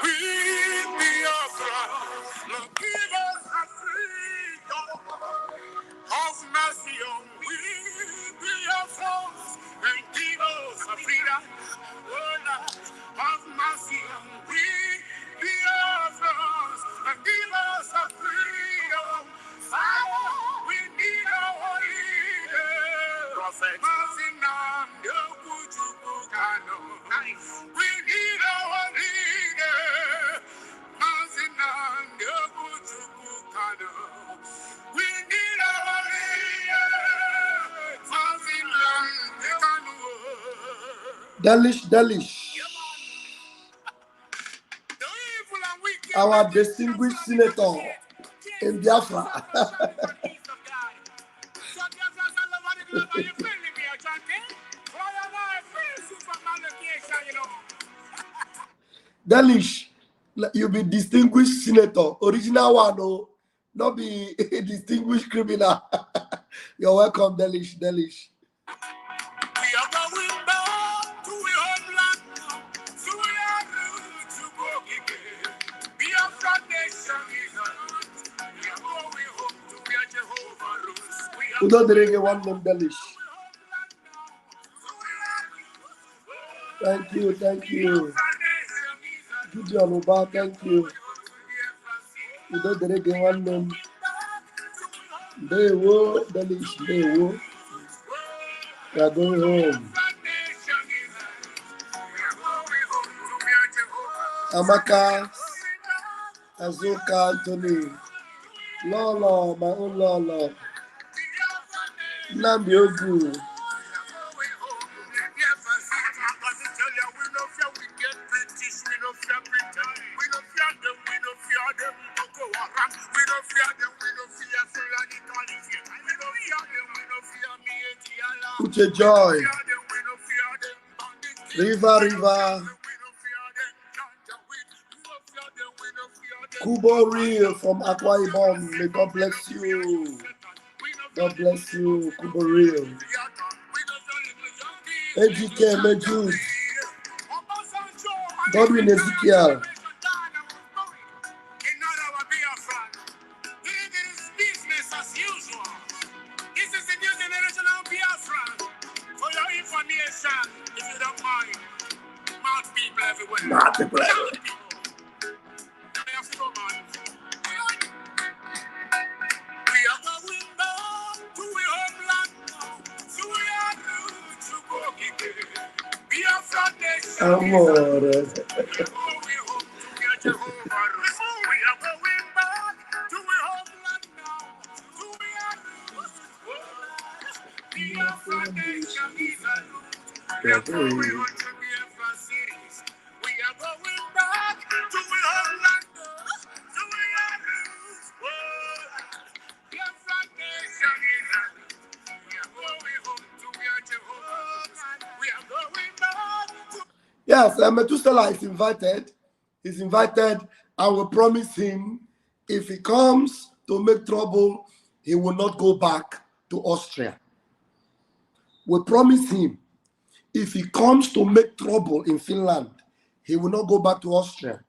we Biafra, Lord, give us a freedom. Have mercy on we Biafra, and give us a freedom. Oh Lord, have mercy on we Biafra, and give us a freedom. Father, we need our leader. Prophet. We need our leader. We need our leader. Delish. Our distinguished senator in Biafra. Delish, you be distinguished senator, original one, no, not be a distinguished criminal. You're welcome, Delish. We are going back to our homeland, to our roots, to go again. Biafra nation is we are going home to where Jehovah rules. We don't drink one name, Delish. Thank you. Gideon Uba, thank you. We don't drink one name. They will, Delish, they will. We are going home. Amaka, Azuka, Anthony, Lolo, my own Lolo, Nambiogu. Uche Joy, River, Kubo Real from Akwa Ibom. May God bless you. God bless you, Kubo Real. AGK, Mejus, Godwin Ezekiel. If you don't mind, mad people everywhere. Mad people everywhere. We are going back to our homeland, to our roots, to go again. Biafra nation. Amore. We are going home to where Jehovah rules. We are going back to our homeland now, to our roots. Biafra nation is a root. We are going home to Biafra cities. We are going back to our homeland, to our roots. Biafra nation is a root. We are going home to where Jehovah. We are going back to. Yes, Methuselah is invited. He's invited. I will promise him if he comes to make trouble, he will not go back to Austria. We promise him if he comes to make trouble in Finland, he will not go back to Austria.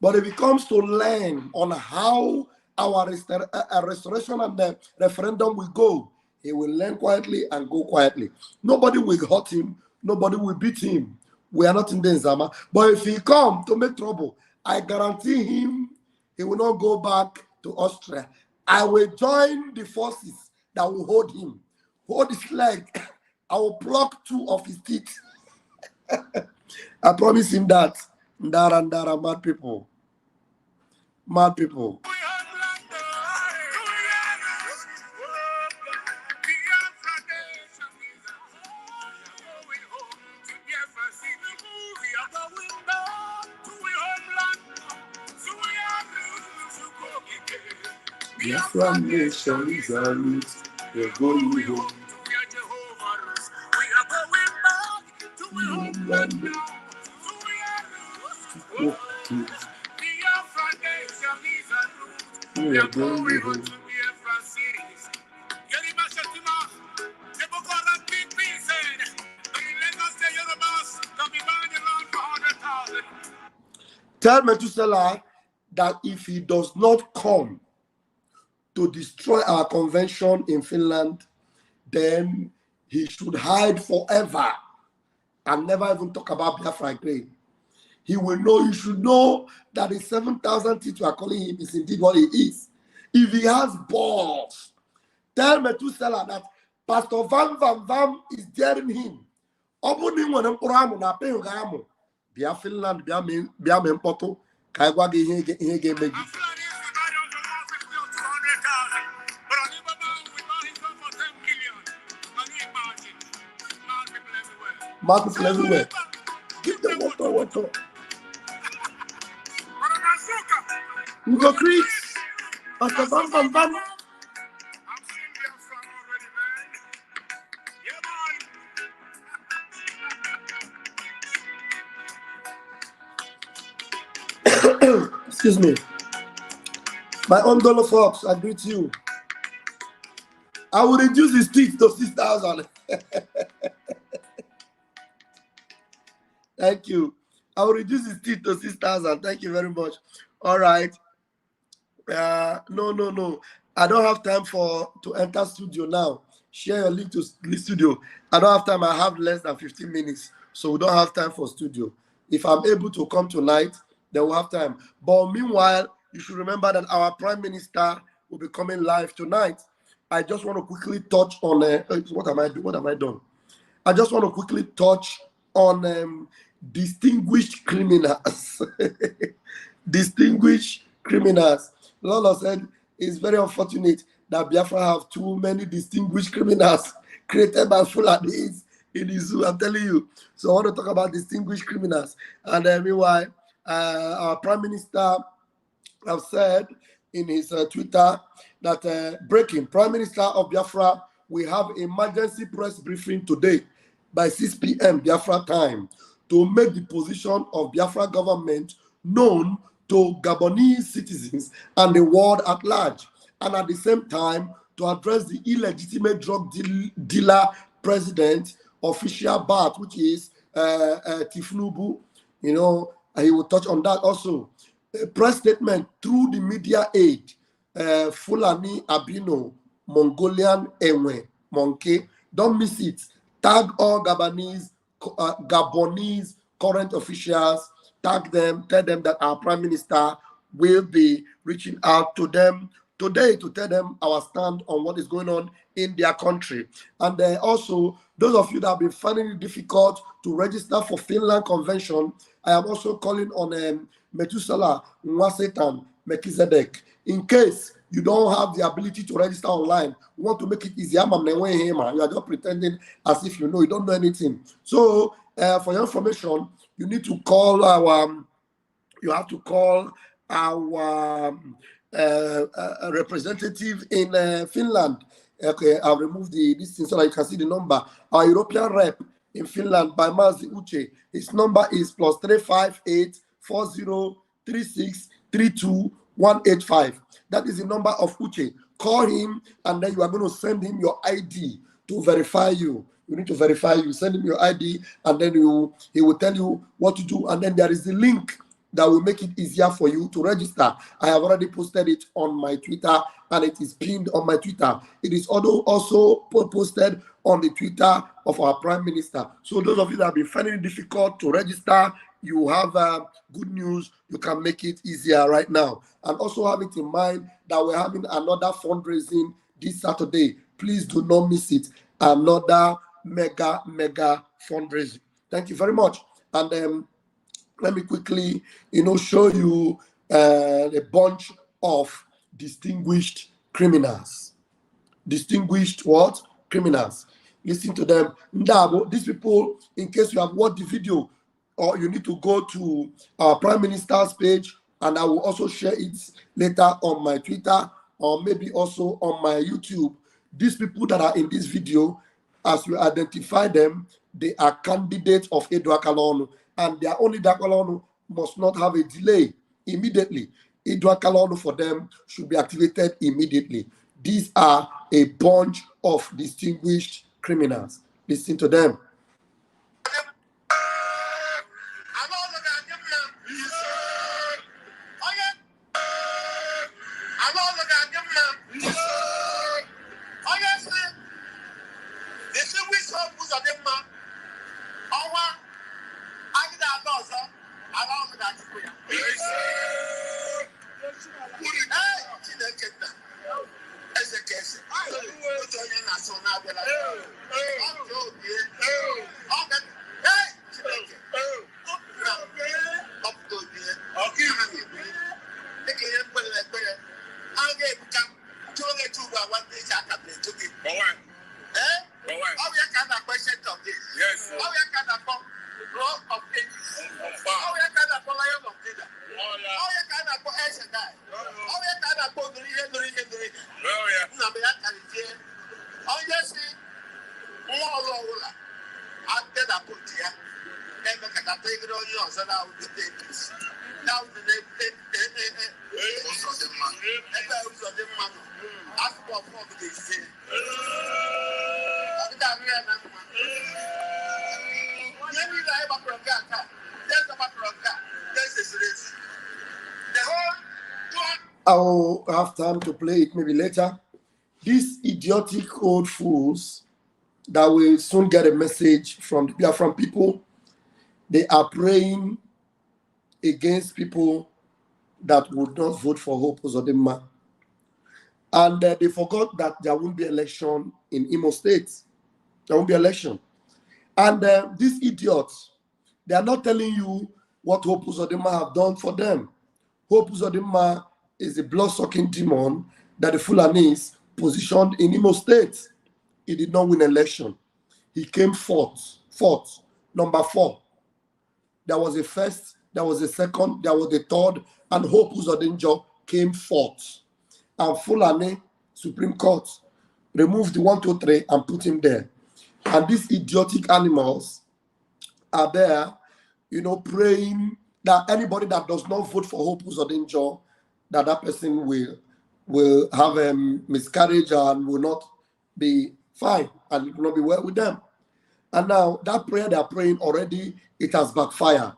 But if he comes to learn on how our restoration and the referendum will go, he will learn quietly and go quietly. Nobody will hurt him. Nobody will beat him. We are not in the Nzama. But if he comes to make trouble, I guarantee him he will not go back to Austria. I will join the forces that will hold him. Hold his leg. I will pluck 2 of his teeth. I promise him that. Ndara, mad people. Mad people. Biafra nation is a root. We're going home. We are going back to homeland now. Biafra nation is a root. We are going home to Biafra cities. Tell Methuselah that if he does not come to destroy our convention in Finland, then he should hide forever and never even talk about Biafra again. He will know, you should know that the 7,000 teeth you are calling him is indeed what he is. If he has balls, tell Methuselah that Pastor Van Van Van is daring him. Bia Finland, Bia Mempoto, Kaigwa Hege. Markets everywhere. Give them water. We go Creek. Pastor Van Van Van. Excuse me. My own dollar Fox, I greet you. I will reduce his teeth to 6,000. Thank you. I will reduce his teeth to 6,000. Thank you very much. All right. No. I don't have time to enter studio now. Share your link to the studio. I don't have time. I have less than 15 minutes. So we don't have time for studio. If I'm able to come tonight, then we'll have time. But meanwhile, you should remember that our Prime Minister will be coming live tonight. I just want to quickly touch on what am I doing? What have I done? I just want to quickly touch on distinguished criminals. Distinguished criminals. Lolo said it's very unfortunate that Biafra have too many distinguished criminals created by Fulanis in the zoo. I'm telling you. So I want to talk about distinguished criminals. And meanwhile, our Prime Minister have said in his Twitter that breaking, Prime Minister of Biafra will have emergency press briefing today by 6 p.m. Biafra time to make the position of Biafra government known to Gabonese citizens and the world at large, and at the same time to address the illegitimate drug dealer president official bat, which is Tifnubu. You know, he will touch on that also. A press statement through the media aid, Fulani Abino, Mongolian Enwe, Monkey. Don't miss it. Tag all Gabonese current officials. Tag them, tell them that our Prime Minister will be reaching out to them today to tell them our stand on what is going on in their country. And also, those of you that have been finding it difficult to register for Finland Convention, I am also calling on Methuselah, Nwasetan, Melchizedek. In case you don't have the ability to register online, we want to make it easier. You are just pretending as if you know, you don't know anything. So, for your information, you need to call our, representative in Finland. Okay, I'll remove this thing so that you can see the number. Our European rep in Finland by Mazi Uche. His number is +358 4036 32185. That is the number of Uche. Call him and then you are going to send him your ID to verify you. You need to verify you. Send him your ID and then he will tell you what to do. And then there is the link that will make it easier for you to register. I have already posted it on my Twitter and it is pinned on my Twitter. It is also posted on the Twitter of our Prime Minister. So those of you that have been finding it difficult to register, you have good news. You can make it easier right now. And also have it in mind that we're having another fundraising this Saturday. Please do not miss it. Another mega fundraising. Thank you very much. And let me quickly, show you a bunch of distinguished criminals. Distinguished what? Criminals. Listen to them. Ndabo, these people, in case you have watched the video, or you need to go to our Prime Minister's page, and I will also share it later on my Twitter, or maybe also on my YouTube. These people that are in this video, as we identify them, they are candidates of Edwakalonu, and their only Dakalonu must not have a delay immediately. Edwakalonu for them should be activated immediately. These are a bunch of distinguished criminals. Listen to them. you cannot go as a guy. Oh, you cannot go to the oh, yeah. No, but I can't hear. Oh, yes, I did a put here. Then I can take it on yours and I will take this. Now the name most of them man. Most of them man. Ask for what they say. I will have time to play it maybe later. These idiotic old fools that will soon get a message from the Biafran people, they are praying against people that would not vote for Hope Uzodinma. And they forgot that there won't be election in Imo State. There won't be election. And these idiots, they are not telling you what Hope Uzodinma have done for them. Hope Uzodinma is a blood-sucking demon that the Fulanis positioned in Imo State. He did not win election. He came fourth, number 4. There was a first, there was a second, there was a third, and Hope Uzodinma came 4th. And Fulani Supreme Court removed the 1, 2, 3 and put him there. And these idiotic animals are there, praying that anybody that does not vote for Hope Uzodinma, that person will have a miscarriage and will not be fine and it will not be well with them. And now that prayer they are praying already, it has backfired.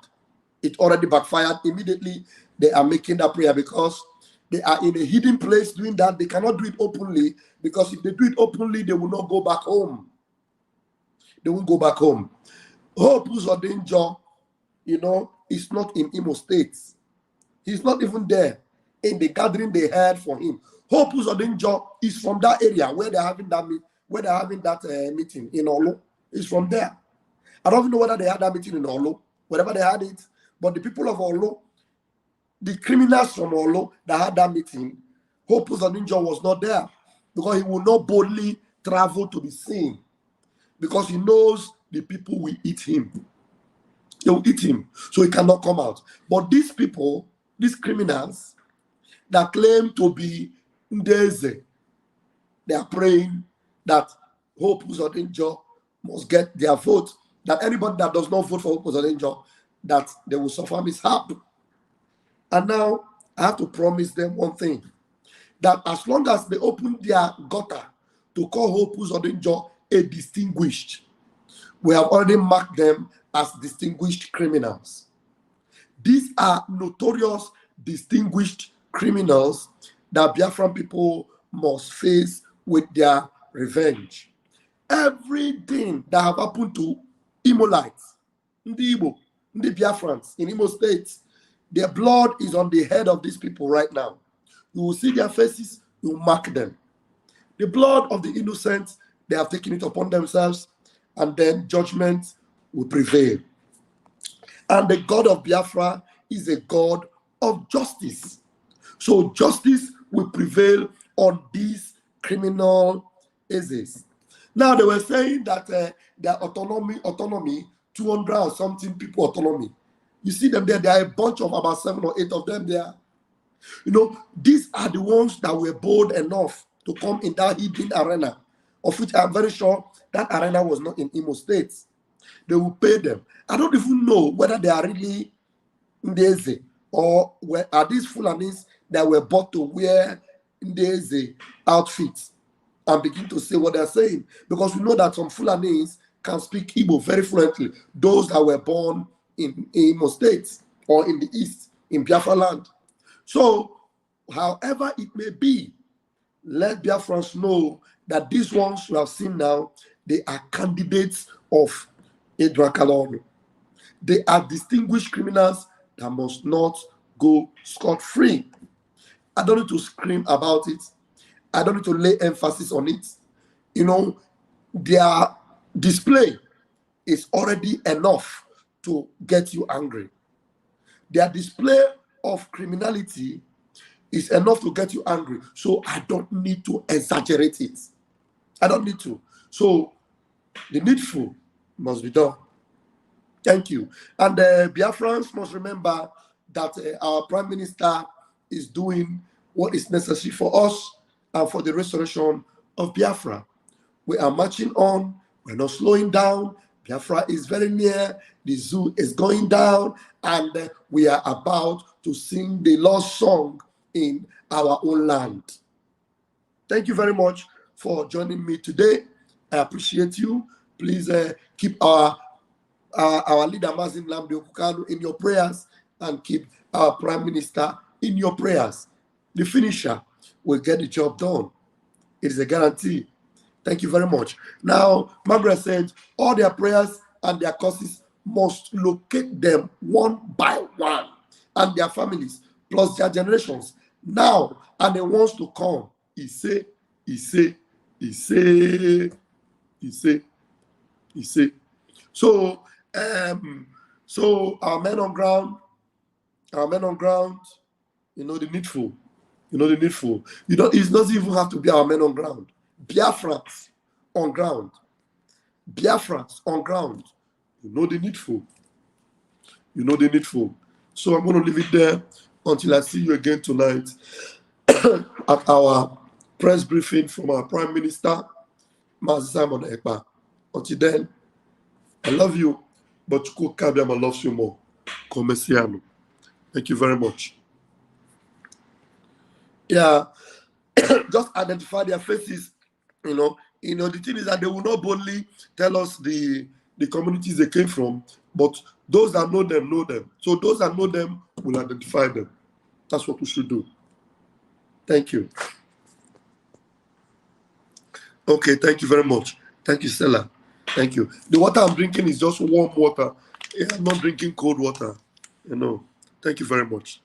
It already backfired. Immediately they are making that prayer because they are in a hidden place doing that. They cannot do it openly because if they do it openly, they will not go back home. They won't go back home. Hope Uzodinma, is not in Imo State. He's not even there in the gathering they had for him. Hope Uzodinma is from that area where they're having that meeting in Olo. Is from there. I don't even know whether they had that meeting in Olo, wherever they had it, but the people of Olo, the criminals from Olo that had that meeting, Hope Uzodinma was not there because he will not boldly travel to the scene because he knows the people will eat him. They will eat him, so he cannot come out. But these people, these criminals that claim to be Ndeze, they are praying that Hope Uzodinma must get their vote, that anybody that does not vote for Hope Uzodinma, that they will suffer mishap. And now I have to promise them one thing, that as long as they open their gutter to call Hope Uzodinma a distinguished, we have already marked them as distinguished criminals. These are notorious distinguished criminals that Biafran people must face with their revenge. Everything that have happened to Imolites, Ndi Igbo, Ndi Biafrans in Imo State, their blood is on the head of these people right now. You will see their faces, you will mark them. The blood of the innocent, they have taken it upon themselves, and then judgment will prevail. And the God of Biafra is a God of justice. So justice will prevail on these criminal Ezes. Now they were saying that their autonomy, 200 or something people autonomy. You see them there, there are a bunch of about 7 or 8 of them there. These are the ones that were bold enough to come in that hidden arena, of which I'm very sure that arena was not in Imo State. They will pay them. I don't even know whether they are really Ndeze or are these Fulanis that were bought to wear Ndeze outfits and begin to say what they're saying. Because we know that some Fulanis can speak Igbo very fluently. Those that were born in Imo State or in the East, in Biafra land. So, however it may be, let Biafrans know that these ones you have seen now, they are candidates of Edra Kalonu. They are distinguished criminals that must not go scot-free. I don't need to scream about it. I don't need to lay emphasis on it. Their display is already enough to get you angry. Their display of criminality is enough to get you angry. So I don't need to exaggerate it. I don't need to. So the needful must be done. Thank you. And the Biafrans must remember that our Prime Minister is doing what is necessary for us and for the restoration of Biafra. We are marching on. We're not slowing down. Biafra is very near. The zoo is going down. And we are about to sing the lost song in our own land. Thank you very much for joining me today. I appreciate you. Please keep our leader, Mazin Lamdi Okukanu, in your prayers, and keep our Prime Minister in your prayers. The finisher will get the job done. It is a guarantee. Thank you very much. Now, Margaret said all their prayers and their causes must locate them one by one, and their families, plus their generations, now and the ones to come. He say. So, so our men on ground, you know the needful. You know, it doesn't even have to be our men on ground. Biafrans on ground. You know the needful. So I'm going to leave it there until I see you again tonight at our press briefing from our Prime Minister, Mazi Simon Ekpa. Until then, I love you, but Chukwu Kabiama loves you more. Komesiano. Thank you very much. Yeah, just identify their faces. You know, the thing is that they will not boldly tell us the communities they came from, but those that know them, know them. So those that know them will identify them. That's what we should do. Thank you. Okay, thank you very much. Thank you, Stella. Thank you. The water I'm drinking is just warm water. I'm not drinking cold water. You know. Thank you very much.